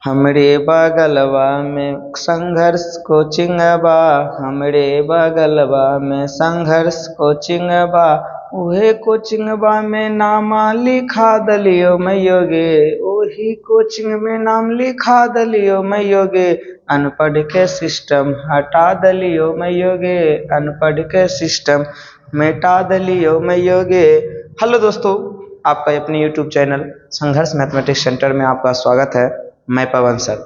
हमरे बगलवा में संघर्ष कोचिंग बा, हमरे बगलवा में संघर्ष कोचिंग बा, उहे कोचिंगबा में नामा लिखा दलियो मैयो गे, ओही कोचिंग में नाम लिखा दलियो मैयो गे, अनपढ़ के सिस्टम हटा दलियो मैयो गे, अनपढ़ के सिस्टम मिटा दलियो मैयो गे। हेलो दोस्तों, आपका अपने यूट्यूब चैनल संघर्ष मैथमेटिक्स सेंटर में आपका स्वागत है। मैं पवन सर।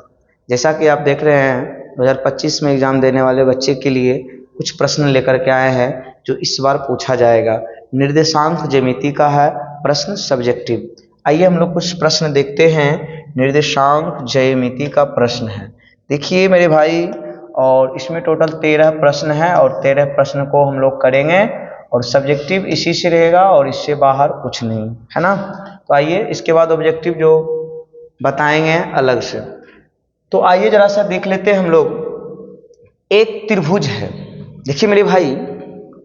जैसा कि आप देख रहे हैं 2025 में एग्ज़ाम देने वाले बच्चे के लिए कुछ प्रश्न लेकर के आए हैं जो इस बार पूछा जाएगा। निर्देशांक ज्यामिति का है प्रश्न, सब्जेक्टिव। आइए हम लोग कुछ प्रश्न देखते हैं। निर्देशांक ज्यामिति का प्रश्न है, देखिए मेरे भाई, और इसमें टोटल 13 प्रश्न है और 13 प्रश्न को हम लोग करेंगे और सब्जेक्टिव इसी से रहेगा और इससे बाहर कुछ नहीं है ना। तो आइए इसके बाद ऑब्जेक्टिव जो बताएंगे अलग से। तो आइए जरा सा देख लेते हैं हम लोग। एक त्रिभुज है, देखिए मेरे भाई,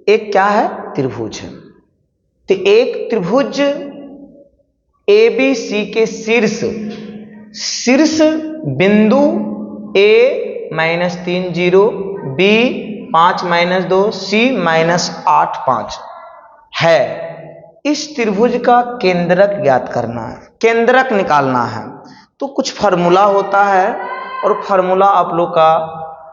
एक क्या है? त्रिभुज है। तो एक त्रिभुज ABC के शीर्ष बिंदु A -3 0, B 5 -2, C -8 5 है। इस त्रिभुज का केंद्रक ज्ञात करना है, केंद्रक निकालना है। तो कुछ फार्मूला होता है और फार्मूला आप लोग का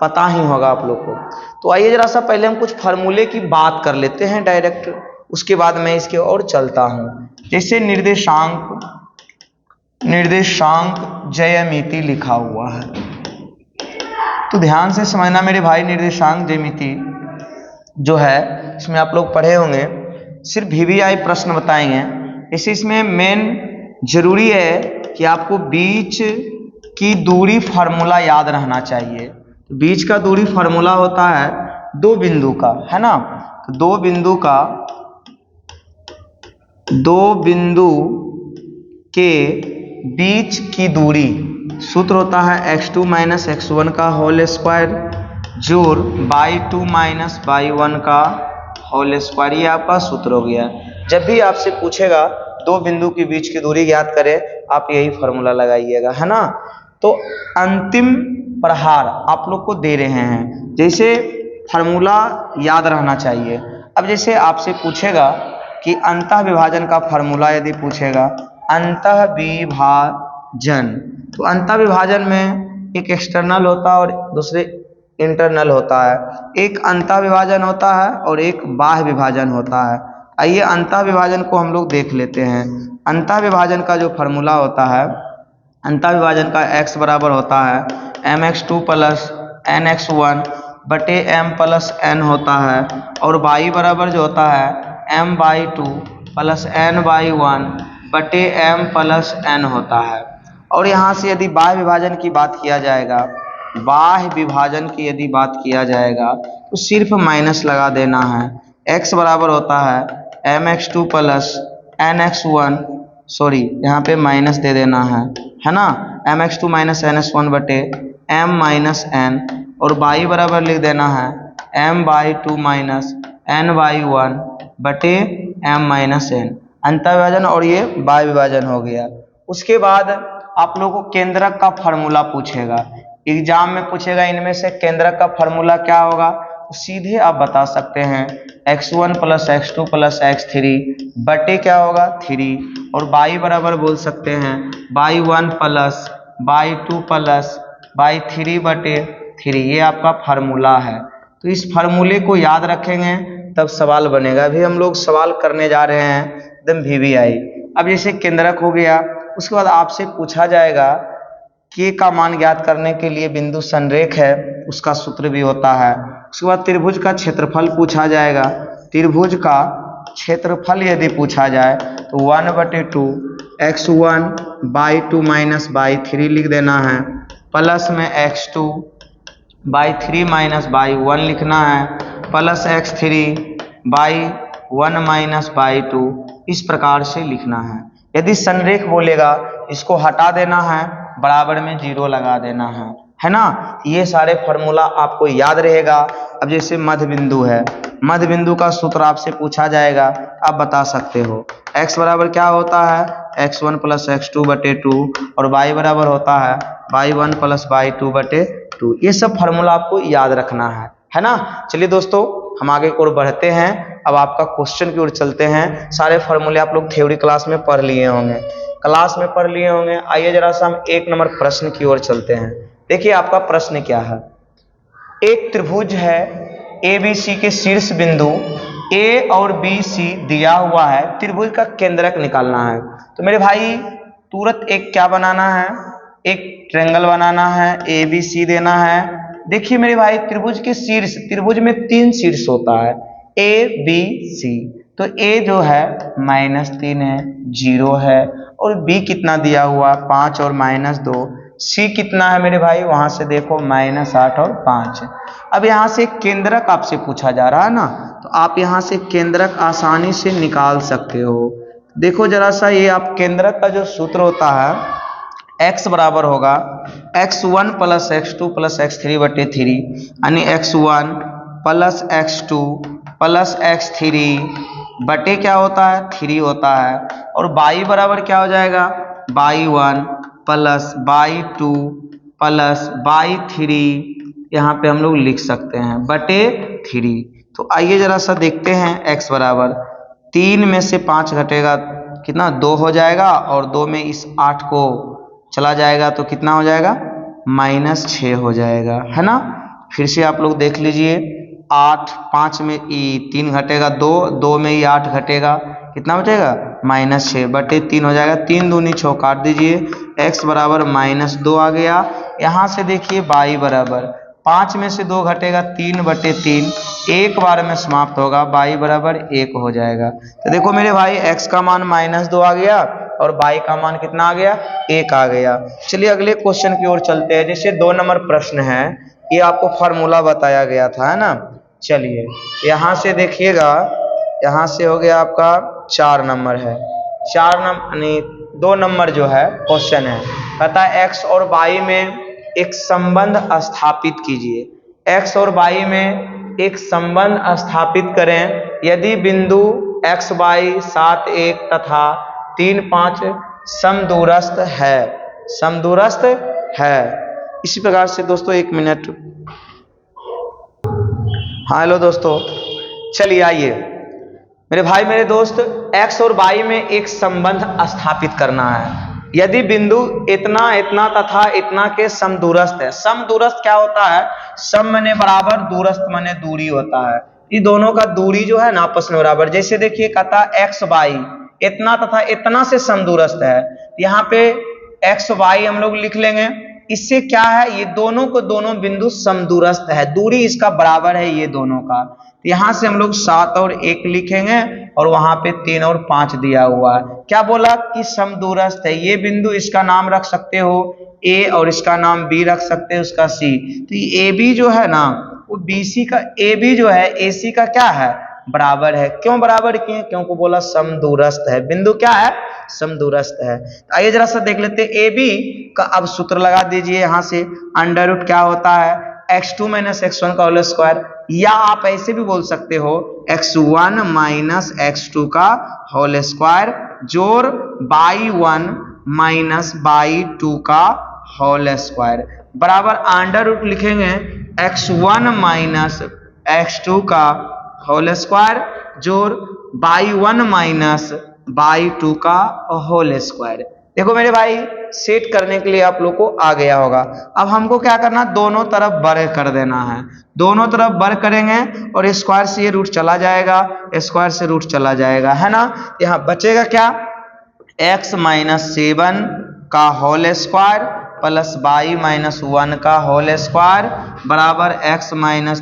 पता ही होगा आप लोग को। तो आइए जरा सा पहले हम कुछ फार्मूले की बात कर लेते हैं डायरेक्ट, उसके बाद मैं इसके और चलता हूँ। जैसे निर्देशांक ज्यामिति लिखा हुआ है, तो ध्यान से समझना मेरे भाई। निर्देशांक ज्यामिति जो है इसमें आप लोग पढ़े होंगे, सिर्फ VVI प्रश्न बताएंगे। इसे इसमें मेन जरूरी है कि आपको बीच की दूरी फार्मूला याद रहना चाहिए। तो बीच का दूरी फार्मूला होता है दो बिंदु का, है ना। तो दो बिंदु के बीच की दूरी सूत्र होता है x2 - x1 का होल स्क्वायर जोड़ y2 - y1 का होल स्क्वायर। ये आपका सूत्र हो गया। जब भी आपसे पूछेगा दो बिंदु के बीच की दूरी ज्ञात करें, आप यही फार्मूला लगाइएगा, है ना। तो अंतिम प्रहार आप लोग को दे रहे हैं, जैसे फार्मूला याद रहना चाहिए। अब जैसे आपसे पूछेगा कि अंतः विभाजन का फार्मूला यदि पूछेगा, अंतः विभाजन, तो अंतः विभाजन में एक एक्सटर्नल होता है और दूसरे इंटरनल होता है। एक अंतः विभाजन होता है और एक बाह्य विभाजन होता है। आइए अंतः विभाजन को हम लोग देख लेते हैं। अंतः विभाजन का जो फार्मूला होता है, अंतः विभाजन का x बराबर होता है mx2 + nx1 बटे m + n होता है, और y बराबर जो होता है m/2 + n/1 बटे m + n होता है। और यहाँ से यदि बाह्य विभाजन की बात किया जाएगा, बाह्य विभाजन की यदि बात किया जाएगा तो सिर्फ माइनस लगा देना है। x बराबर होता है mx2 + nx1, सॉरी यहाँ पे माइनस दे देना है ना, mx2 - ns1 बटे m - n, और y बराबर लिख देना है m/2 - n/1 बटे m - n। अंतः विभाजन और ये बाह्य विभाजन हो गया। उसके बाद आप लोगों को केंद्रक का फार्मूला पूछेगा, एग्जाम में पूछेगा इनमें से केंद्रक का फार्मूला क्या होगा, तो सीधे आप बता सकते हैं x1 + x2 + x3 बटे क्या होगा 3, और y बराबर बोल सकते हैं y1 + y2 + y3 बटे 3। ये आपका फार्मूला है। तो इस फार्मूले को याद रखेंगे तब सवाल बनेगा। अभी हम लोग सवाल करने जा रहे हैं एकदम VVI। अब जैसे केंद्रक हो गया, उसके बाद आपसे पूछा जाएगा k का मान ज्ञात करने के लिए बिंदु संरेख है, उसका सूत्र भी होता है। उसके बाद त्रिभुज का क्षेत्रफल पूछा जाएगा। त्रिभुज का क्षेत्रफल यदि पूछा जाए तो 1/2 x1/2 - y3 लिख देना है, प्लस में x2/3 - y1 लिखना है, प्लस x3/1 - y2, इस प्रकार से लिखना है। यदि संरेख बोलेगा इसको हटा देना है, बराबर में 0 लगा देना है। है ना। ये सारे फॉर्मूला आपको याद रहेगा। अब जैसे मध्य बिंदु है, मध्य बिंदु का सूत्र आपसे पूछा जाएगा, आप बता सकते हो। x बराबर क्या होता है, x1 प्लस x2/2 और y बराबर होता है y1 प्लस y2/2। ये सब फार्मूला आपको याद रखना है ना। चलिए दोस्तों, हम आगे की ओर बढ़ते हैं। अब आपका क्वेश्चन की ओर चलते हैं। सारे फार्मूले आप लोग थ्योरी क्लास में पढ़ लिए होंगे, आइए जरा सा हम 1 नंबर प्रश्न की ओर चलते हैं। देखिए आपका प्रश्न क्या है। एक त्रिभुज है ABC के शीर्ष बिंदु A और BC दिया हुआ है, त्रिभुज का केंद्रक निकालना है। तो मेरे भाई तुरंत एक क्या बनाना है, एक ट्रायंगल बनाना है, ABC देना है। देखिए मेरे भाई त्रिभुज के शीर्ष, त्रिभुज में 3 शीर्ष होता है ABC। तो A जो है -3 है, 0 है, और B कितना दिया हुआ 5 और -2। C कितना है मेरे भाई, वहां से देखो -8 और 5। अब यहाँ से केंद्रक आपसे पूछा जा रहा है ना, तो आप यहाँ से केंद्रक आसानी से निकाल सकते हो। देखो जरा सा, ये आप केंद्रक का जो सूत्र होता है, x बराबर होगा x1 plus x2 plus x3/3, यानी x1 plus x2 plus x3 बटे क्या होता है 3 होता है, और y बराबर क्या हो जाएगा y1 plus y2 plus y3, यहाँ पे हम लोग लिख सकते हैं बटे 3। तो आइए जरा सा देखते हैं, x बराबर 3 में से 5 घटेगा कितना 2 हो जाएगा, और 2 में इस 8 को चला जाएगा तो कितना हो जाएगा -6 हो जाएगा, है ना। फिर से आप लोग देख लीजिए, 8 5 में 3 घटेगा 2, 2 में 8 घटेगा, कितना बचेगा -6 बटे 3 हो जाएगा। 3 दूनी 6 काट दीजिए, x बराबर -2 आ गया। यहाँ से देखिए y बराबर 5 में से 2 घटेगा 3/3, एक बार में समाप्त होगा, y बराबर 1 हो जाएगा। तो देखो मेरे भाई x का मान -2 आ गया और y का मान कितना आ गया 1 आ गया। चलिए अगले क्वेश्चन की ओर चलते हैं। जैसे 2 नंबर प्रश्न है, ये आपको फार्मूला बताया गया था, है ना। चलिए यहाँ से देखिएगा, यहाँ से हो गया आपका 4 नंबर है, 4 नंबर यानी 2 नंबर जो है क्वेश्चन है, कहता है x और y में एक संबंध स्थापित कीजिए। x और y में एक संबंध स्थापित करें यदि बिंदु x y 7 1 तथा 3 5 समदूरस्थ है, समदूरस्थ है। इसी प्रकार से दोस्तों 1 मिनट, हाँ हेलो दोस्तों, चलिए आइए मेरे भाई मेरे दोस्त, x और y में एक संबंध स्थापित करना है यदि बिंदु इतना इतना तथा इतना के समदूरस्थ है। समदूरस्थ क्या होता है, सम माने बराबर, दूरस्थ माने दूरी होता है। ये दोनों का दूरी जो है ना आपस में बराबर। जैसे देखिए कहता है x y इतना तथा इतना से समदूरस्थ है, यहाँ पे x y हम लोग लिख लेंगे। इससे क्या है, ये दोनों को दोनों बिंदु समदूरस्थ है, दूरी इसका बराबर है ये दोनों का। तो यहाँ से हम लोग 7 और 1 लिखेंगे, और वहां पे 3 और 5 दिया हुआ है। क्या बोला कि समदूरस्थ है, ये बिंदु इसका नाम रख सकते हो A और इसका नाम B रख सकते हो, उसका C। तो ये AB जो है ना, वो BC का, AB जो है AC का क्या है बराबर है। क्यों बराबर किए, क्योंकि बोला समदूरस्थ है, बिंदु क्या है समदूरस्थ है। तो आइए जरा सा देख लेते हैं AB का। अब सूत्र लगा दीजिए, यहाँ से अंडर रूट क्या होता है x2 - x1 का होल स्क्वायर, या आप ऐसे भी बोल सकते हो x1 - x2 का होल स्क्वायर जोड़ y1 - y2 का होल स्क्वायर बराबर अंडर रूट लिखेंगे x1 - x2 का होल स्क्वायर जोड़ y1 - y2 का होल स्क्वायर। देखो मेरे भाई सेट करने के लिए आप लोग को आ गया होगा। अब हमको क्या करना, दोनों तरफ वर्ग कर देना है। दोनों तरफ वर्ग करेंगे और स्क्वायर से ये रूट चला जाएगा, स्क्वायर से रूट चला जाएगा, है ना। यहाँ बचेगा क्या, x - 7 का होल स्क्वायर प्लस y - 1 का होल स्क्वायर बराबर x -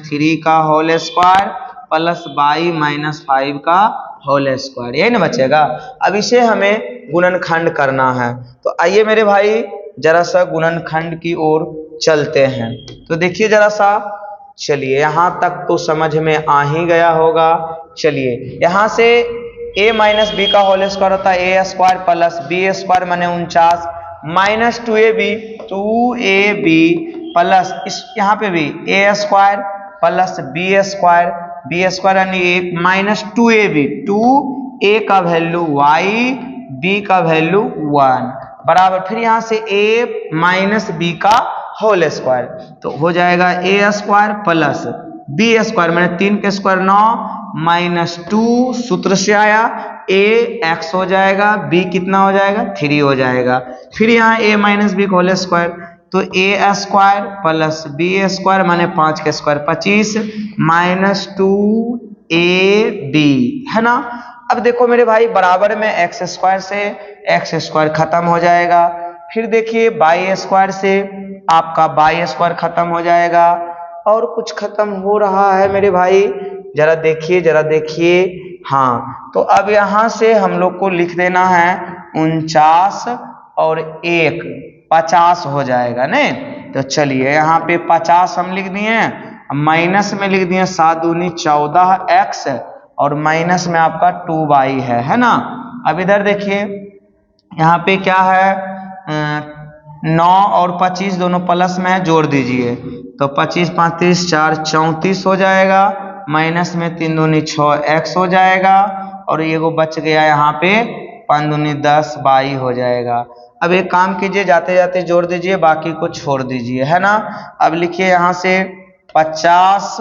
3 का होल स्क्वायर प्लस y - 5 का होल स्क्वायर, यही ना बचेगा। अब इसे हमें गुणनखंड करना है, तो आइए मेरे भाई जरा सा गुणनखंड की ओर चलते हैं। तो देखिए जरा सा, चलिए यहाँ तक तो समझ में आ ही गया होगा। चलिए यहाँ से a - b का होल स्क्वायर होता है a square plus b square माने 49 -2ab प्लस इस यहाँ पे भी ए स्क्वायर प्लस बी स्क्वायर यानी 1 माइनस 2ab, 2a का वैल्यू y, b का वैल्यू 1 बराबर फिर यहाँ से a माइनस बी का होल स्क्वायर, तो हो जाएगा ए स्क्वायर प्लस बी स्क्वायर मैंने 3 के स्क्वायर 9 माइनस 2 सूत्र से आया ए एक्स हो जाएगा, बी कितना हो जाएगा 3 हो जाएगा, फिर यहाँ ए माइनस बी का होल स्क्वायर, तो ए स्क्वायर प्लस बी स्क्वायर माने 5 के स्क्वायर 25 माइनस 2ab है ना। अब देखो मेरे भाई बराबर में एक्स स्क्वायर से एक्स स्क्वायर खत्म हो जाएगा, फिर देखिए बाई स्क्वायर से आपका बाई स्क्वायर खत्म हो जाएगा, और कुछ खत्म हो रहा है मेरे भाई, जरा देखिए हाँ, तो अब यहाँ से हम लोग को लिख देना है 49 और 1 50 हो जाएगा नहीं। तो चलिए यहाँ पे 50 हम लिख दिए, माइनस में लिख दिए 7 दूनी 14x और माइनस में आपका 2y है ना। अब इधर देखिए यहाँ पे क्या है 9 और 25 दोनों प्लस में है, जोड़ दीजिए तो 25 5 30 4 34 हो जाएगा, माइनस में 3 दूनी 6x हो जाएगा, और ये वो बच गया यहाँ पे 5 दूनी 10 22 हो जाएगा। अब एक काम कीजिए जाते जाते जोड़ दीजिए, बाकी को छोड़ दीजिए है ना। अब लिखिए यहाँ से 50,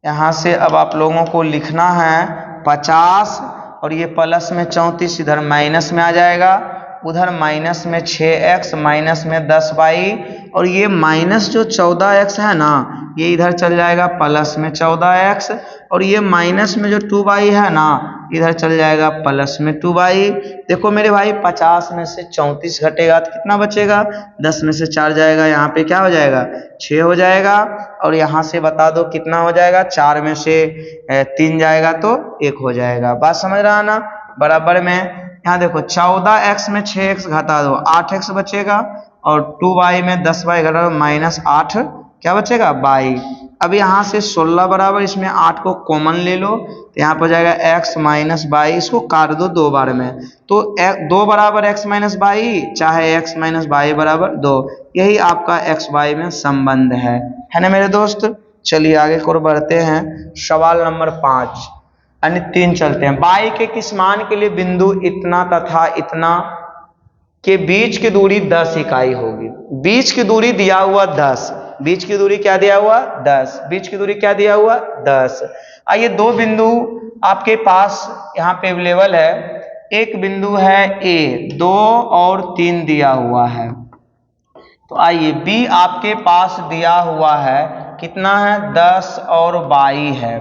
यहाँ से अब आप लोगों को लिखना है 50 और ये प्लस में 34 इधर माइनस में आ जाएगा, उधर माइनस में 6x माइनस में 10y, और ये माइनस जो 14x है ना ये इधर चल जाएगा प्लस में 14x, और ये माइनस में जो 2y है ना इधर चल जाएगा प्लस में 2y। देखो मेरे भाई 50 में से 34 घटेगा तो कितना बचेगा, 10 में से 4 जाएगा, यहाँ पे क्या हो जाएगा 6 हो जाएगा, और यहाँ से बता दो कितना हो जाएगा, 4 में से 3 जाएगा तो 1 हो जाएगा। बात समझ रहा ना। बराबर में यहाँ देखो 14x में 6x घटा दो 8x बचेगा, और 2y में 10y घटा दो माइनस 8 क्या बचेगा y। अब यहाँ से 16 बराबर इसमें 8 को कॉमन ले लो तो यहाँ पर जाएगा x माइनस वाई, इसको काट दो 2 बार में, तो 2 बराबर x माइनस वाई चाहे x माइनस वाई बराबर 2, यही आपका x y में संबंध है ना मेरे दोस्त। चलिए आगे को बढ़ते हैं, सवाल नंबर 5 यानी 3 चलते हैं। y के किस मान के लिए बिंदु इतना तथा इतना के बीच की दूरी 10 इकाई होगी। बीच की दूरी दिया हुआ 10, बीच की दूरी क्या दिया हुआ 10, बीच की दूरी क्या दिया हुआ 10। आइए 2 बिंदु आपके पास यहाँ पे अवेलेबल है, एक बिंदु है A 2 और 3 दिया हुआ है, तो आइए B आपके पास दिया हुआ है कितना है 10 और 22 है।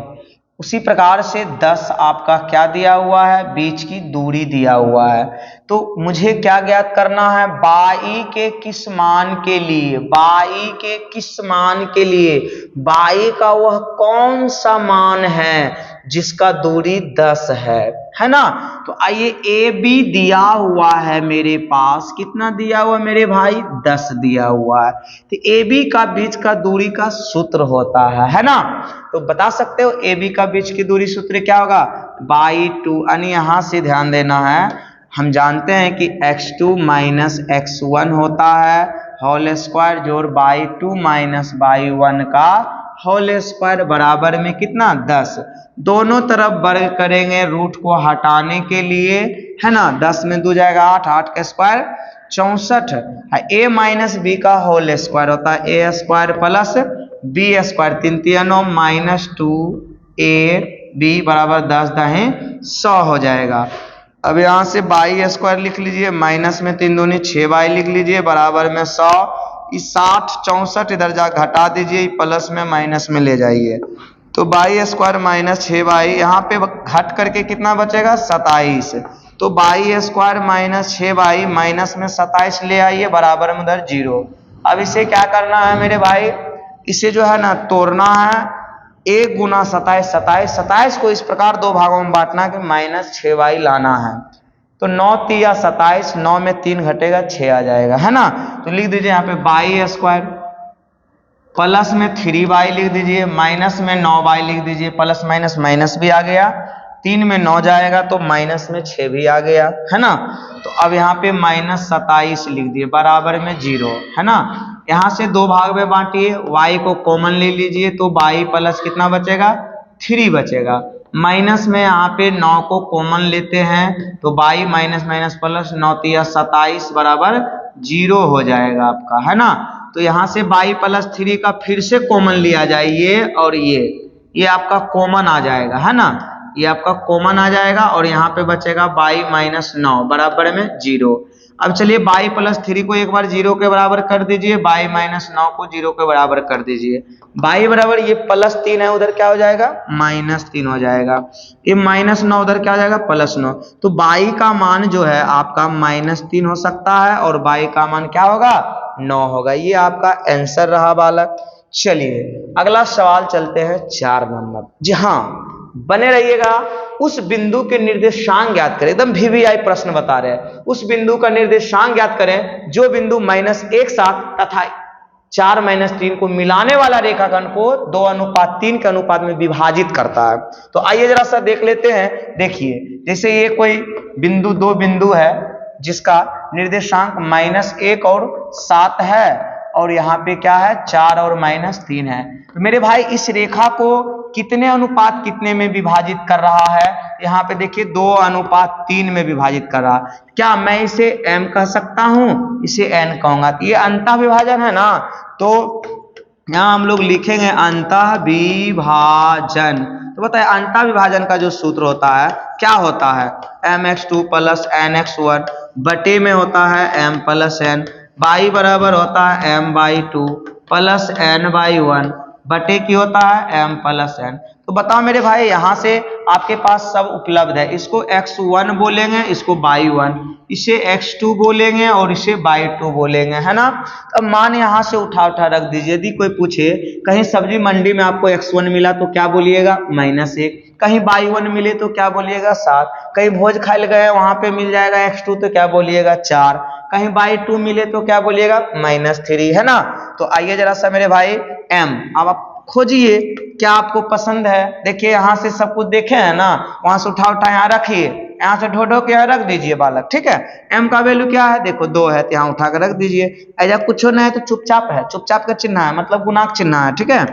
उसी प्रकार से 10 आपका क्या दिया हुआ है, बीच की दूरी दिया हुआ है। तो मुझे क्या ज्ञात करना है, बाई के किस मान के लिए, बाई के किस मान के लिए, बाई का वह कौन सा मान है जिसका दूरी 10 है ना। तो आइए ए बी दिया हुआ है मेरे पास, कितना दिया हुआ मेरे भाई 10 दिया हुआ है, तो ए बी का बीच का दूरी का सूत्र होता है ना। तो बता सकते हो ए बी का बीच की दूरी सूत्र क्या होगा, बाई 2, यानी यहां से ध्यान देना है, हम जानते हैं कि x2 माइनस x1 होता है होल स्क्वायर जोड़ बाई 2 माइनस बाई 1 का होल स्क्वायर बराबर में कितना 10। दोनों तरफ वर्ग करेंगे रूट को हटाने के लिए है ना, 10 में 2 जाएगा 8, 8 का स्क्वायर 64, a माइनस बी का होल स्क्वायर होता है a square plus b square 3 3 9 minus 2a b बराबर 10 10 100 हो जाएगा। अब यहाँ से बाई स्क्वायर लिख लीजिए, माइनस में 3 दूनी 6 बाई लिख लीजिए बराबर में 100, इस 60 64 इधर जा घटा दीजिए, प्लस में माइनस में ले जाइए, तो बाई स्क्वायर माइनस 6 बाई, यहाँ पे घट करके कितना बचेगा 27, तो by square minus 6 by minus में 27 ले आइए बराबर में उधर 0। अब इसे क्या करना है मेरे भाई, इसे जो है ना तोड़ना है, 1 गुना 27 27 27 को इस प्रकार 2 भागों में बांटना कि माइनस 6 बाई लाना है, तो 9 3 27, 9 में 3 घटेगा 6 आ जाएगा है ना। तो लिख दीजिए यहाँ पे बाई स्क्वायर प्लस में 3 बाई लिख दीजिए, माइनस में 9 बाई लिख दीजिए, प्लस माइनस माइनस भी आ गया, 3 में 9 जाएगा तो माइनस में 6 भी आ गया, है ना। तो अब यहाँ पे -27 लिख दिए बराबर में 0, है ना। यहाँ से 2 भाग में बांटिए, y को कॉमन ले लीजिए तो y प्लस कितना बचेगा, 3 बचेगा। माइनस में यहाँ पे 9 को कॉमन लेते हैं तो y माइनस माइनस प्लस 9 तिया 27 बराबर 0 हो जाएगा आपका, है ना। तो यहाँ से y प्लस 3 का फिर से कॉमन लिया जाए, ये और ये आपका कॉमन आ जाएगा, है ना। ये आपका कॉमन आ जाएगा और यहाँ पे बचेगा y माइनस 9 बराबर में 0। अब चलिए y प्लस 3 को एक बार 0 के बराबर कर दीजिए, y माइनस 9 को 0 के बराबर कर दीजिए। y बराबर ये +3 है, उधर क्या हो जाएगा, -3 हो जाएगा। ये -9 उधर क्या हो जाएगा, +9। तो y का मान जो है आपका -3 हो सकता है और y का मान क्या होगा, 9 होगा। ये आपका आंसर रहा बालक। चलिए अगला सवाल चलते हैं 4 नंबर। जी हाँ, बने रहिएगा। उस बिंदु के निर्देशांक ज्ञात करें, एकदम VVI प्रश्न बता रहे हैं। उस बिंदु का निर्देशांक ज्ञात करें जो बिंदु -1 तथा 4-3 को मिलाने वाला रेखाखंड को 2:3 के अनुपात में विभाजित करता है। तो आइए जरा सा देख लेते हैं। देखिए जैसे ये कोई बिंदु, 2 बिंदु है जिसका निर्देशांक -1 और 7 है और यहाँ पे क्या है, 4 और -3 है। तो मेरे भाई इस रेखा को कितने अनुपात कितने में विभाजित कर रहा है, यहाँ पे देखिए 2:3 में विभाजित कर रहा है। क्या मैं इसे m कह सकता हूं, इसे n कहूंगा। तो ये अंतः विभाजन है ना, तो यहाँ हम लोग लिखेंगे अंतः विभाजन। तो बताइए अंतः विभाजन का जो सूत्र होता है क्या होता है, mx2 + nx1 बटे में होता है m + n, y बराबर होता है m/2 + n/1 बटे की होता है m + n। तो बताओ मेरे भाई यहाँ से आपके पास सब उपलब्ध है। इसको x1 बोलेंगे, इसको y1, इसे x2 बोलेंगे और इसे y2 बोलेंगे, है ना। अब मान यहाँ से उठा रख दीजिए। यदि कोई पूछे कहीं सब्जी मंडी में आपको x1 मिला तो क्या बोलिएगा, -1। कहीं y1 मिले तो क्या बोलिएगा, 7। कहीं भोज खाए गए वहां पे मिल जाएगा x2 तो क्या बोलिएगा, 4। कहीं y2 मिले तो क्या बोलिएगा, -3, है ना। तो आइए जरा सा मेरे भाई m, अब आप खोजिए क्या आपको पसंद है। देखिए यहाँ से सब कुछ देखे हैं ना, वहां से उठा यहाँ रखिए, यहाँ से ढो के यहाँ रख दीजिए बालक, ठीक है। m का वैल्यू क्या है, देखो 2 है तो यहाँ उठा कर रख दीजिए। ऐसा कुछ नहीं है तो चुपचाप है, चुपचाप का चिन्ह है, मतलब गुणाक चिन्ह है, ठीक है।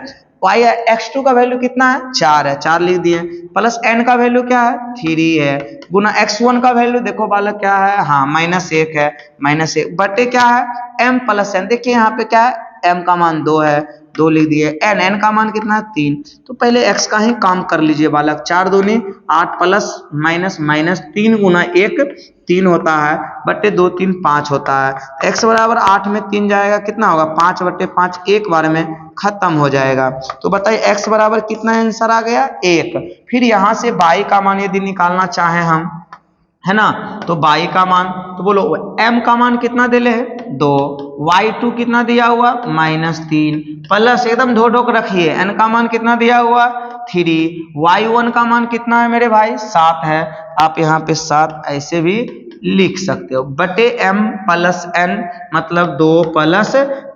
y x2 का वैल्यू कितना है, 4 है, 4 लिख दिए। प्लस n का वैल्यू क्या है, 3 है, गुना x1 का वैल्यू देखो बालक क्या है, हाँ -1 है, -1 बटे क्या है m + n। देखिए यहाँ पे क्या है, m का मान 2 है, 2 लिख दिए। n का मान कितना है, 3। तो पहले x का ही काम कर लीजिए बालक। 4 दूनी 8 + -3 गुना 1 3 होता है, बटे 2 3 5 होता है। x बराबर 8 में 3 जाएगा, कितना होगा, 5/5, एक बार में खत्म हो जाएगा। तो बताइए x बराबर कितना आंसर आ गया, 1। फिर यहाँ से y का मान यदि निकालना चाहे हम, है ना, तो y का मान, तो बोलो m का मान कितना दिले है, 2, y2 कितना दिया हुआ, -3, प्लस एकदम ढोक रखिए n का मान कितना दिया हुआ, 3, y1 का मान कितना है मेरे भाई, 7 है। आप यहाँ पे 7 ऐसे भी लिख सकते हो, बटे m + n मतलब 2 +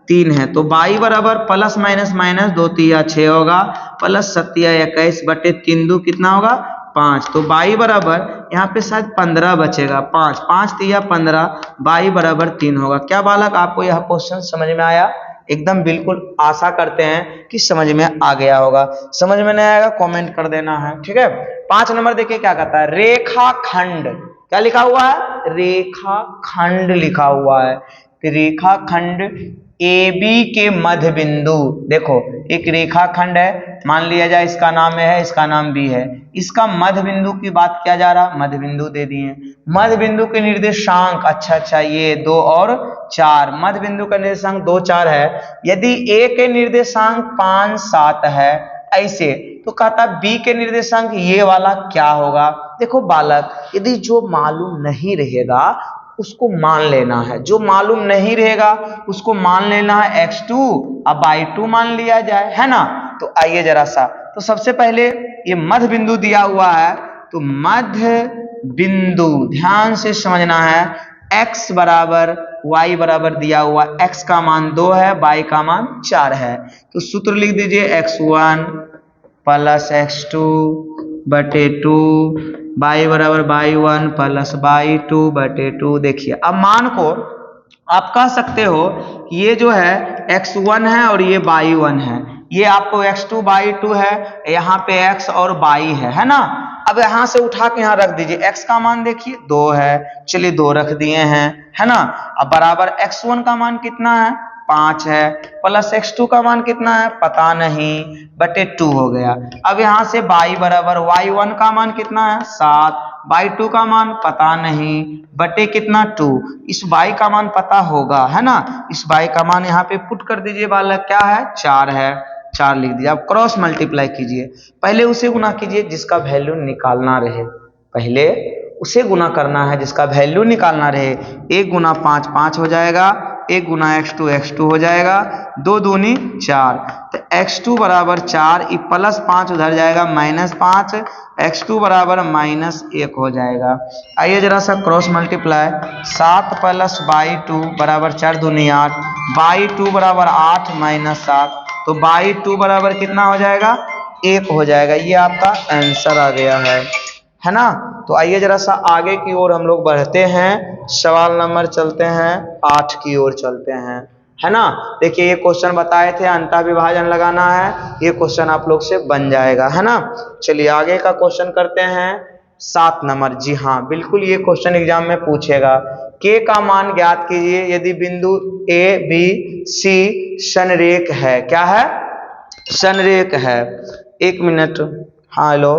3 है। तो y बराबर ± 2 तिया 6 होगा, प्लस 7 21 बटे 3 2 कितना होगा, 5। तो y बराबर यहाँ पे शायद 15 बचेगा, 5 5 तिया 15, y बराबर 3 होगा। क्या बालक आपको यह क्वेश्चन समझ में आया, एकदम बिल्कुल आशा करते हैं कि समझ में आ गया होगा। समझ में नहीं आएगा कमेंट कर देना है, ठीक है। 5 नंबर देखिए क्या कहता है, रेखाखंड, क्या लिखा हुआ है, रेखाखंड लिखा हुआ है। रेखाखंड AB के मध्य बिंदु, देखो एक रेखाखंड है, मान लिया जाए इसका नाम है, इसका नाम B है, इसका मध्य बिंदु की बात किया जा रहा, मध्य बिंदु दे दिए। मध्य बिंदु के निर्देशांक, अच्छा ये 2 और 4, मध्य बिंदु का निर्देशांक 2 4 है। यदि A के निर्देशांक 5 7 है ऐसे, तो कहता B के निर्देशांक ये वाला क्या होगा। देखो बालक, यदि जो मालूम नहीं रहेगा उसको मान लेना है, जो मालूम नहीं रहेगा उसको मान लेना है x2, अब y2 मान लिया जाए, है ना। तो आइए जरा सा, तो सबसे पहले ये मध्य बिंदु दिया हुआ है, तो मध्य बिंदु ध्यान से समझना है, x बराबर y बराबर दिया हुआ, x का मान 2 है, y का मान 4 है। तो सूत्र लिख दीजिए x1 + x2 बटे 2, बाई बराबर बाई 1 प्लस बाई 2 बटे 2। देखिए अब मान को आप कह सकते हो कि ये जो है x1 है और ये बाई 1 है, ये आपको x2 बाई 2 है, यहाँ पे x और बाई है ना। अब यहाँ से उठा के यहाँ रख दीजिए, x का मान देखिए 2 है, चलिए 2 रख दिए हैं, है ना। अब बराबर x1 का मान कितना है 5 है, प्लस x2 का मान कितना है पता नहीं, बटे 2 हो गया। अब यहाँ से बाई बराबर y1 का मान कितना है 7, बाई 2 का मान पता नहीं, बटे कितना 2। इस बाई का मान पता होगा, है ना। इस बाई का मान यहाँ पे पुट कर दीजिए, वाला क्या है 4 है, 4 लिख दीजिए। अब क्रॉस मल्टीप्लाई कीजिए, पहले उसे गुना कीजिए जिसका वैल्यू निकालना रहे, पहले उसे गुना करना है जिसका वैल्यू निकालना रहे। 1 गुना 5 5 हो जाएगा, 1 गुना x2 हो जाएगा, 2 दूनी 4, तो x2 बराबर 4, प्लस 5 उधर जाएगा -5, x2 बराबर -1 हो जाएगा। आइए जरा सा क्रॉस मल्टीप्लाई, 7 प्लस बाई 2 बराबर 4 दूनी 8, बाई 2 बराबर 8 -7, तो बाई 2 बराबर कितना हो जाएगा 1 हो जाएगा। ये आपका आंसर आ गया है ना। तो आइए जरा सा आगे की ओर हम लोग बढ़ते हैं, सवाल नंबर चलते हैं 8 की ओर चलते हैं, है ना। देखिए ये क्वेश्चन बताए थे अंतः विभाजन लगाना है, ये क्वेश्चन आप लोग से बन जाएगा, है ना। चलिए आगे का क्वेश्चन करते हैं 7 नंबर। जी हाँ बिल्कुल, ये क्वेश्चन एग्जाम में पूछेगा। के का मान ज्ञात कीजिए यदि बिंदु ए बी सी संरेख है। क्या है संरेख है। 1 मिनट, हाँ हेलो,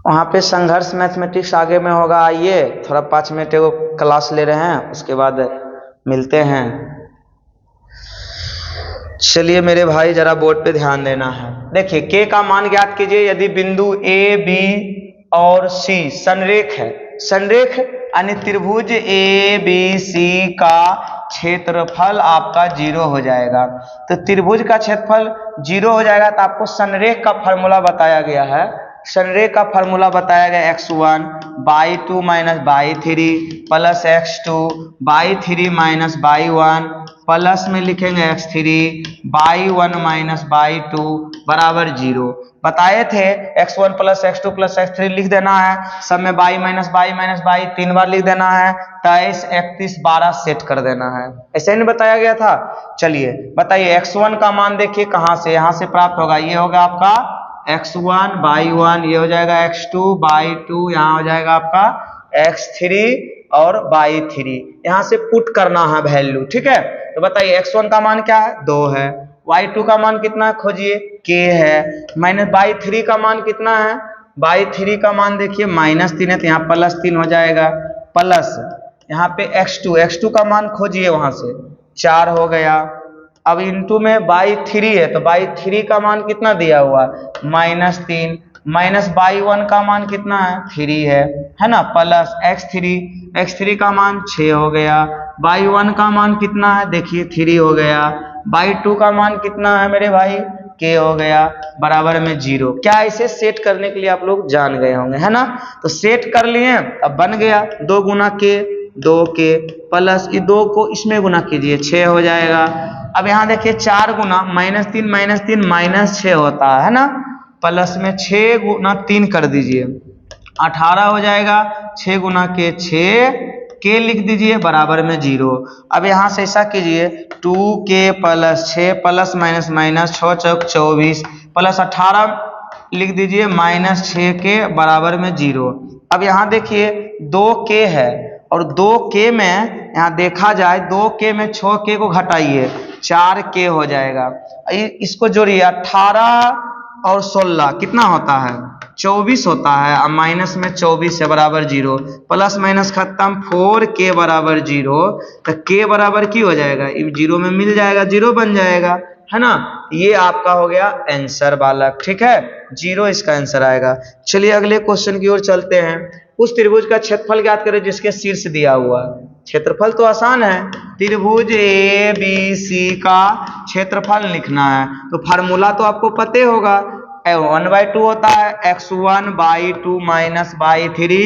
वहाँ पे संघर्ष मैथमेटिक्स आगे में होगा, आइए थोड़ा 5 मिनट एगो क्लास ले रहे हैं, उसके बाद मिलते हैं। चलिए मेरे भाई जरा बोर्ड पे ध्यान देना है। देखिए के का मान ज्ञात कीजिए यदि बिंदु ए बी और सी संरेख है। संरेख यानी त्रिभुज ए बी सी का क्षेत्रफल आपका 0 हो जाएगा। तो त्रिभुज का क्षेत्रफल 0 हो जाएगा, तो आपको संरेख का फॉर्मूला बताया गया है। संरेख का फॉर्मूला बताया गया x1 by 2 minus by 3 plus x2 by 3 minus by 1 plus में लिखेंगे x3 बाई 1 माइनस बाई 2 बराबर 0। बताए थे x1 plus x2 plus x3 लिख देना है, सब में बाई माइनस बाई 3 बार लिख देना है, 23 31 12 सेट कर देना है। ऐसे नहीं बताया गया था। चलिए बताइए x1 का मान देखिए कहाँ से, यहाँ से प्राप्त होगा, ये होगा आपका x1 बाई 1, ये हो जाएगा x2 बाई 2, यहाँ हो जाएगा आपका x3 और बाई 3, यहाँ से पुट करना है वैल्यू, ठीक है। तो बताइए x1 का मान क्या है 2 है, y2 का मान कितना खोजिए k है, माइनस बाई 3 का मान कितना है, बाई 3 का मान देखिए -3 है, तो यहाँ +3 हो जाएगा, प्लस यहाँ पे x2 का मान खोजिए, वहां से 4 हो गया। अब इंटू में बाई 3 है, तो बाई 3 का मान कितना दिया हुआ -3, माइनस बाई 1 का मान कितना है 3 है ना, प्लस x3 का मान 6 हो गया, बाई 1 का मान कितना है देखिए 3 हो गया, बाई 2 का मान कितना है मेरे भाई k हो गया, बराबर में 0। क्या इसे सेट करने के लिए आप लोग जान गए होंगे, है ना। तो सेट कर लिए, अब बन गया 2 गुना k 2k प्लस 2 को इसमें गुना कीजिए 6 हो जाएगा। अब यहाँ देखिए 4 गुना -3 -6 होता है ना, प्लस में 6 गुना 3 कर दीजिए 18 हो जाएगा, 6 गुना के 6 के लिख दीजिए बराबर में 0। अब यहाँ से ऐसा कीजिए 2k plus 6 plus minus minus 6 चौक 24 प्लस 18 लिख दीजिए -6 के बराबर में 0। अब यहाँ देखिए 2k है और 2k में यहाँ देखा जाए 2k में 6k को घटाइए 4k हो जाएगा। इसको जोड़िए 18 और 16 कितना होता है 24 होता है, अब माइनस में 24 है बराबर 0, प्लस माइनस खत्म 4k बराबर 0, तो k बराबर की हो जाएगा 0 में मिल जाएगा 0 बन जाएगा, है ना। ये आपका हो गया आंसर बालक, ठीक है 0 इसका आंसर आएगा। चलिए अगले क्वेश्चन की ओर चलते हैं। उस त्रिभुज का क्षेत्रफल ज्ञात करें जिसके शीर्ष दिया हुआ। क्षेत्रफल तो आसान है, त्रिभुज ए बी सी का क्षेत्रफल लिखना है, तो फार्मूला तो आपको पते होगा 1/2 होता है x1/2 minus by 3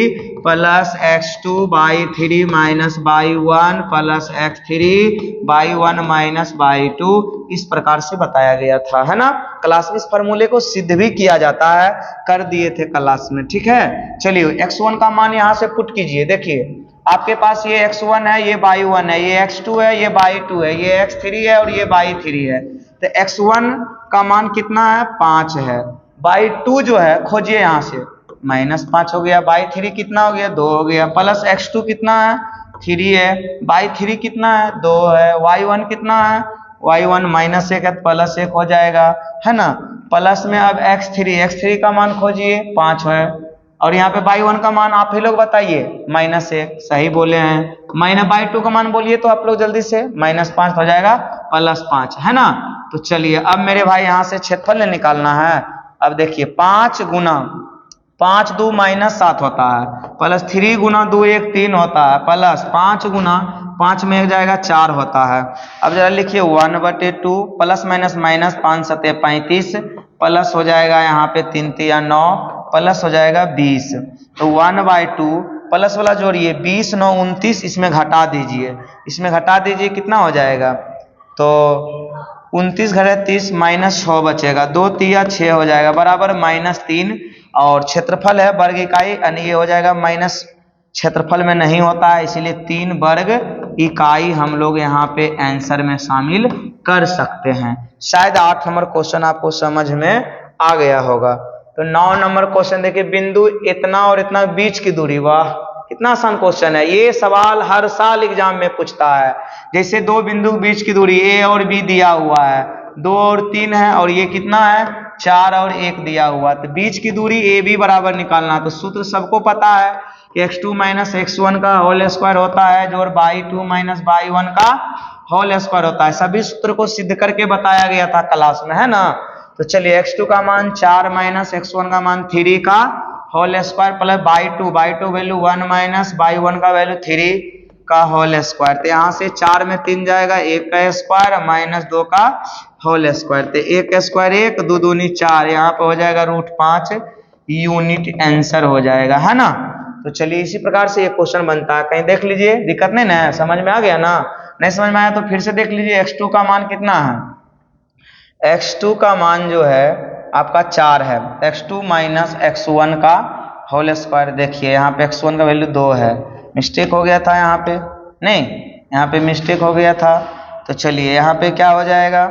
plus x2/3 minus by 1 plus x3/1 minus by 2, इस प्रकार से बताया गया था, है ना। क्लास में इस फॉर्मूले को सिद्ध भी किया जाता है, कर दिए थे क्लास में, ठीक है। चलिए x1 का मान यहाँ से पुट कीजिए। देखिए आपके पास ये x1 है, ये बाई 1 है, ये x2 है, ये बाई 2 है, ये x3 है और ये बाई 3 है। तो x1 का मान कितना है, 5 है। बाई 2 जो है खोजिए यहाँ से, -5 हो गया। बाई 3 कितना हो गया, 2 हो गया। प्लस x2 कितना है, 3 है। बाई 3 कितना है, 2 है। y1 कितना है, y1 -1 है, प्लस 1 हो जाएगा, है ना। प्लस में अब x3 का मान खोजिए, 5 है। और यहाँ पे y1 का मान आप ही लोग बताइए, -1, सही बोले हैं। बाई 2 का मान बोलिए तो आप लोग जल्दी से, -5 हो जाएगा, +5, है ना। तो चलिए अब मेरे भाई यहाँ से क्षेत्रफल निकालना है। अब देखिए 5 गुना 5 2 -7 होता है, प्लस 3 गुना 2 1 3 होता है, प्लस 5 गुना 5 में 1 जाएगा 4 होता है। अब जरा लिखिए 1/2 प्लस माइनस माइनस 5 7 35 प्लस हो जाएगा यहाँ पे 3 3 9 प्लस हो जाएगा 20। तो 1/2 प्लस वाला जोड़िए 20 9 29, इसमें घटा दीजिए, कितना हो जाएगा, तो 29 घटा 30 -6 बचेगा, 2 3 6 हो जाएगा बराबर -3। और क्षेत्रफल है वर्ग इकाई, यानी ये हो जाएगा माइनस, क्षेत्रफल में नहीं होता है, इसीलिए 3 वर्ग इकाई हम लोग यहाँ पे आंसर में शामिल कर सकते हैं। शायद 8 नंबर क्वेश्चन आपको समझ में आ गया होगा। तो 9 नंबर क्वेश्चन देखिए, बिंदु इतना और इतना बीच की दूरी, वाह कितना आसान क्वेश्चन है। ये सवाल हर साल एग्जाम में पूछता है। जैसे 2 बिंदु बीच की दूरी ए और बी दिया हुआ है, 2 और 3 है, और ये कितना है 4 और 1 दिया हुआ, तो बीच की दूरी ए बी बराबर निकालना। तो सूत्र सबको पता है कि x2 माइनस x1 का होल स्क्वायर होता है, जो बाई 2 माइनस बाई 1 का होल स्क्वायर होता है। सभी सूत्र को सिद्ध करके बताया गया था क्लास में, है ना। तो चलिए x2 का मान 4 माइनस x1 का मान 3 का whole square plus by 2 value 1 minus by 1 का वैल्यू 3 का होल स्क्वायर। तो यहाँ से 4 में 3 जाएगा, 1 का स्क्वायर माइनस 2 का होल स्क्वायर। तो 1 स्क्वायर 1 2 दूनी 4, यहाँ पे हो जाएगा √5 यूनिट आंसर हो जाएगा, है ना। तो चलिए इसी प्रकार से ये क्वेश्चन बनता है, कहीं देख लीजिए, दिक्कत नहीं ना, समझ में आ गया ना। नहीं समझ में आया तो फिर से देख लीजिए। x2 का मान कितना है, x2 का मान जो है आपका 4 है, x2 माइनस x1 का होल स्क्वायर। देखिए यहाँ पे x1 का वैल्यू 2 है, मिस्टेक हो गया था यहाँ पे, नहीं यहाँ पे मिस्टेक हो गया था। तो चलिए यहाँ पे क्या हो जाएगा,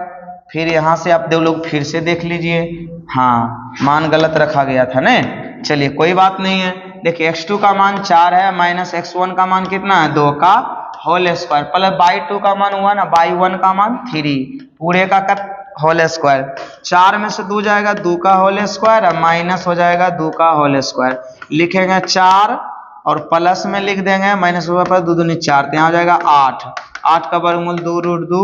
फिर यहाँ से आप दो लोग फिर से देख लीजिए, हाँ मान गलत रखा गया था ना। चलिए कोई बात नहीं है। देखिए x2 का मान 4 है, माइनस x1 का मान कितना है 2 का होल स्क्वायर, प्लस बाई 2 का मान 1, बाई 1 का मान 3, पूरे का होल स्क्वायर। 4 में से 2 जाएगा 2 का होल स्क्वायर, माइनस हो जाएगा 2 का होल स्क्वायर। लिखेंगे 4 और प्लस में लिख देंगे माइनस पर 2 दूनी 4, तो यहाँ हो जाएगा 8 का वर्गमूल 2√2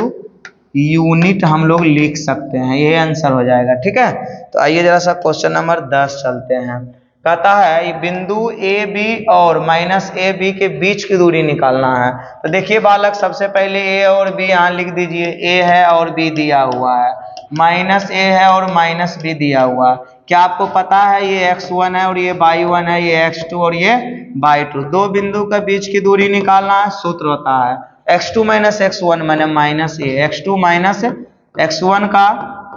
यूनिट हम लोग लिख सकते हैं, ये आंसर हो जाएगा, ठीक है। तो आइए जरा सा क्वेश्चन नंबर 10 चलते हैं। कहता है बिंदु ए बी और माइनस ए बी के बीच की दूरी निकालना है। तो देखिए बालक, सबसे पहले ए और बी यहाँ लिख दीजिए, ए है और बी दिया हुआ है, माइनस ए है और माइनस बी दिया हुआ है। क्या आपको पता है ये x1 है और ये बाई 1 है, ये x2 और ये बाई 2, दो बिंदु के बीच की दूरी निकालना है। सूत्र होता है x2 माइनस x1 मैंने माइनस ए, x2 माइनस x1 का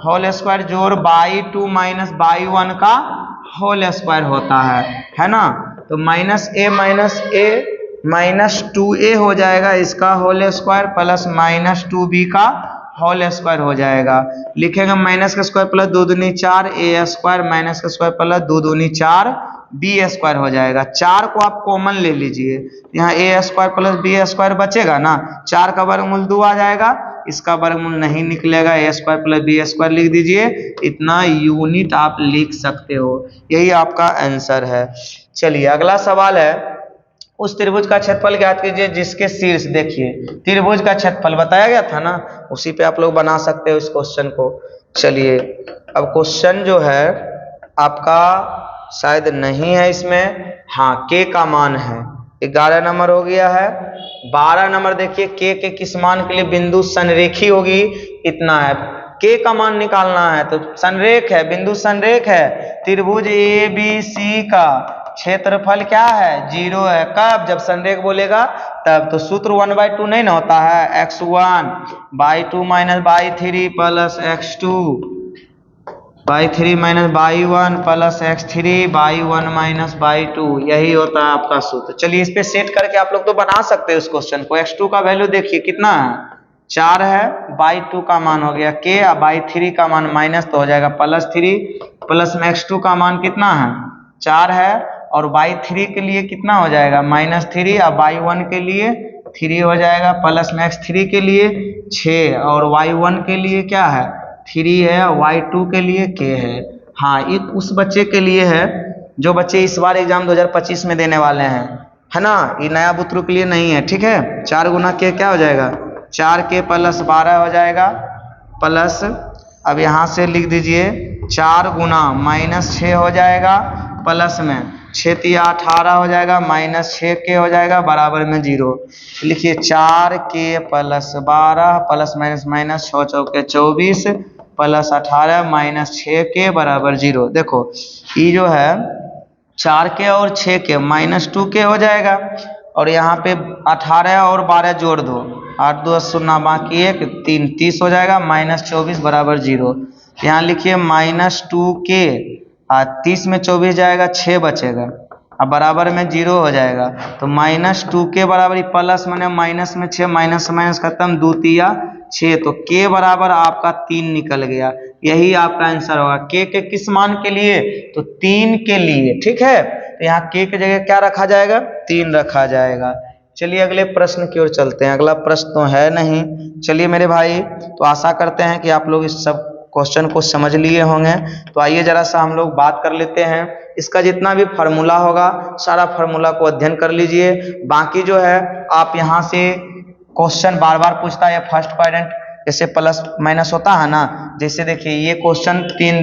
होल स्क्वायर जोड़ बाई 2 माइनस बाई 1 का होल स्क्वायर होता है ना। तो माइनस ए माइनस 2a हो जाएगा इसका whole square, plus minus 2b का होल स्क्वायर हो जाएगा। लिखेंगे माइनस का स्क्वायर प्लस 2 दूनी 4 a स्क्वायर माइनस का स्क्वायर प्लस 2 दूनी 4 b स्क्वायर हो जाएगा। 4 को आप कॉमन ले लीजिए, यहाँ a square plus b square बचेगा ना, 4 का वर्गमूल 2 आ जाएगा, इसका वर्गमूल नहीं निकलेगा, a square plus b square लिख दीजिए, इतना यूनिट आप लिख सकते हो, यही आपका आंसर है। चलिए अगला सवाल है, उस त्रिभुज का क्षेत्रफल ज्ञात कीजिए जिसके शीर्ष, देखिए त्रिभुज का क्षेत्रफल बताया गया था ना, उसी पे आप लोग बना सकते हो इस क्वेश्चन को। चलिए अब क्वेश्चन जो है आपका शायद नहीं है इसमें, हाँ के का मान है 11 नंबर हो गया है। 12 नंबर देखिए के किस मान के लिए बिंदु संरेखी होगी, इतना है के का मान निकालना है, तो संरेख है, बिंदु संरेख है, त्रिभुज ए बी सी का क्षेत्रफल क्या है, 0 है। कब, जब संरेख बोलेगा तब। तो सूत्र 1/2 नहीं ना होता है, x1/2 minus y3 plus x2 y3 minus y1 plus x3 y1 minus y2, यही होता है आपका सूत्र। चलिए इस पे सेट करके आप लोग तो बना सकते हैं उस क्वेश्चन को। x2 का वैल्यू देखिए कितना है, 4 है, y2 का मान हो गया k, अब y3 का मान माइनस तो हो जाएगा +3, प्लस में x2 का मान कितना है, 4 है, और y3 के लिए कितना हो जाएगा -3, अब y1 के लिए 3 हो जाएगा, प्लस में x3 के लिए 6, और y1 के लिए क्या है 3 है, y2 के लिए k है। हाँ, एक उस बच्चे के लिए है जो बच्चे इस बार एग्जाम 2025 में देने वाले हैं, है ना, ये नया बुतरू के लिए नहीं है, ठीक है। 4 गुना के क्या हो जाएगा, 4 के प्लस 12 हो जाएगा, प्लस अब यहाँ से लिख दीजिए 4 गुना -6 हो जाएगा, प्लस में 6 तिया 18 हो जाएगा, -6 के हो जाएगा, बराबर में 0। लिखिए 4 के प्लस 12 प्लस माइनस माइनस 6 चौके 24 प्लस 18 -6 के बराबर 0। देखो ये जो है 4 के और 6 के -2 के हो जाएगा, और यहाँ पे 18 और 12 जोड़ दो, 8 2 0 बाकी 1 3 30 हो जाएगा, -24 बराबर 0। यहाँ लिखिए -2 के 30 में 24 जाएगा, 6 बचेगा, अब बराबर में 0 हो जाएगा। तो -2 के बराबर प्लस मैंने माइनस में 6, माइनस माइनस खत्म, 2 तिया 6, तो के बराबर आपका 3 निकल गया। यही आपका आंसर होगा। के किस मान के लिए, तो 3 के लिए, ठीक है। तो यहाँ के जगह क्या रखा जाएगा, 3 रखा जाएगा। चलिए अगले प्रश्न की ओर चलते हैं। अगला प्रश्न तो है नहीं। चलिए मेरे भाई, तो आशा करते हैं कि आप लोग इस सब क्वेश्चन को समझ लिए होंगे। तो आइए जरा सा हम लोग बात कर लेते हैं। इसका जितना भी फार्मूला होगा सारा फार्मूला को अध्ययन कर लीजिए। बाकी जो है आप यहाँ से क्वेश्चन बार बार पूछता है, फर्स्ट क्वाड्रेंट जैसे प्लस माइनस होता है ना, जैसे देखिए ये क्वेश्चन 3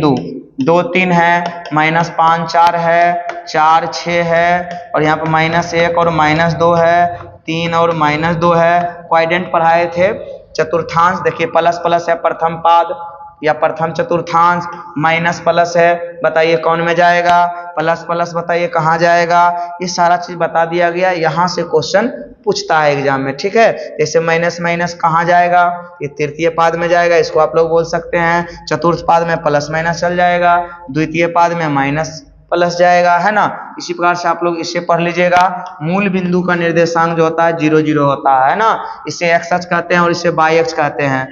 2 3 है, -5 4 है, 4 6 है, और यहाँ पर -1 और -2 है, 3 और -2 है। क्वाड्रेंट पढ़ाए थे। चतुर्थांश देखिए प्लस प्लस है, प्रथम पाद या प्रथम चतुर्थांश, माइनस प्लस है, बताइए कौन में जाएगा, प्लस प्लस बताइए कहाँ जाएगा, ये सारा चीज बता दिया गया। यहाँ से क्वेश्चन पूछता है एग्जाम में, ठीक है। जैसे माइनस माइनस कहाँ जाएगा, ये तृतीय पाद में जाएगा, इसको आप लोग बोल सकते हैं। चतुर्थ पाद में प्लस माइनस चल जाएगा, द्वितीय पाद में माइनस प्लस जाएगा, है ना। इसी प्रकार से आप लोग इसे पढ़ लीजिएगा। मूल बिंदु का निर्देशांक जो होता है 0 0 होता है ना, इसे एक्स अक्ष कहते हैं और इसे वाई अक्ष कहते हैं।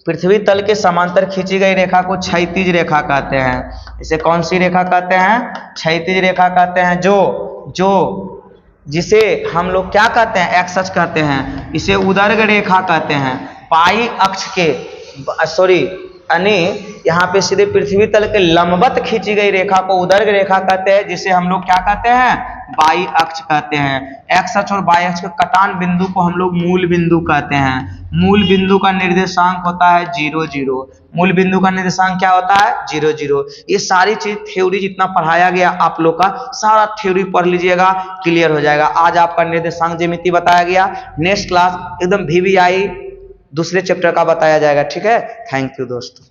पृथ्वी तल के समांतर खींची गई रेखा को क्षैतिज रेखा कहते हैं। इसे कौन सी रेखा कहते हैं, क्षैतिज रेखा कहते हैं। जिसे हम लोग क्या कहते हैं, एक्स अक्ष कहते हैं। इसे उदर्ग रेखा कहते हैं। पाई अक्ष के यानी यहाँ पे सीधे पृथ्वी तल के लंबवत खींची गई रेखा को उदर्ग रेखा कहते हैं, जिसे हम लोग क्या कहते हैं, वाई अक्ष कहते हैं। एक्स अक्ष और वाई अक्ष के कटान बिंदु को हम लोग मूल बिंदु कहते हैं। मूल बिंदु का निर्देशांक होता है 0 0। मूल बिंदु का निर्देशांक क्या होता है, 0 0। ये सारी चीज थ्योरी जितना पढ़ाया गया आप लोग का सारा थ्योरी पढ़ लीजिएगा, क्लियर हो जाएगा। आज आपका निर्देशांक ज्यामिति बताया गया। नेक्स्ट क्लास एकदम VVI दूसरे चैप्टर का बताया जाएगा, ठीक है। थैंक यू दोस्तों।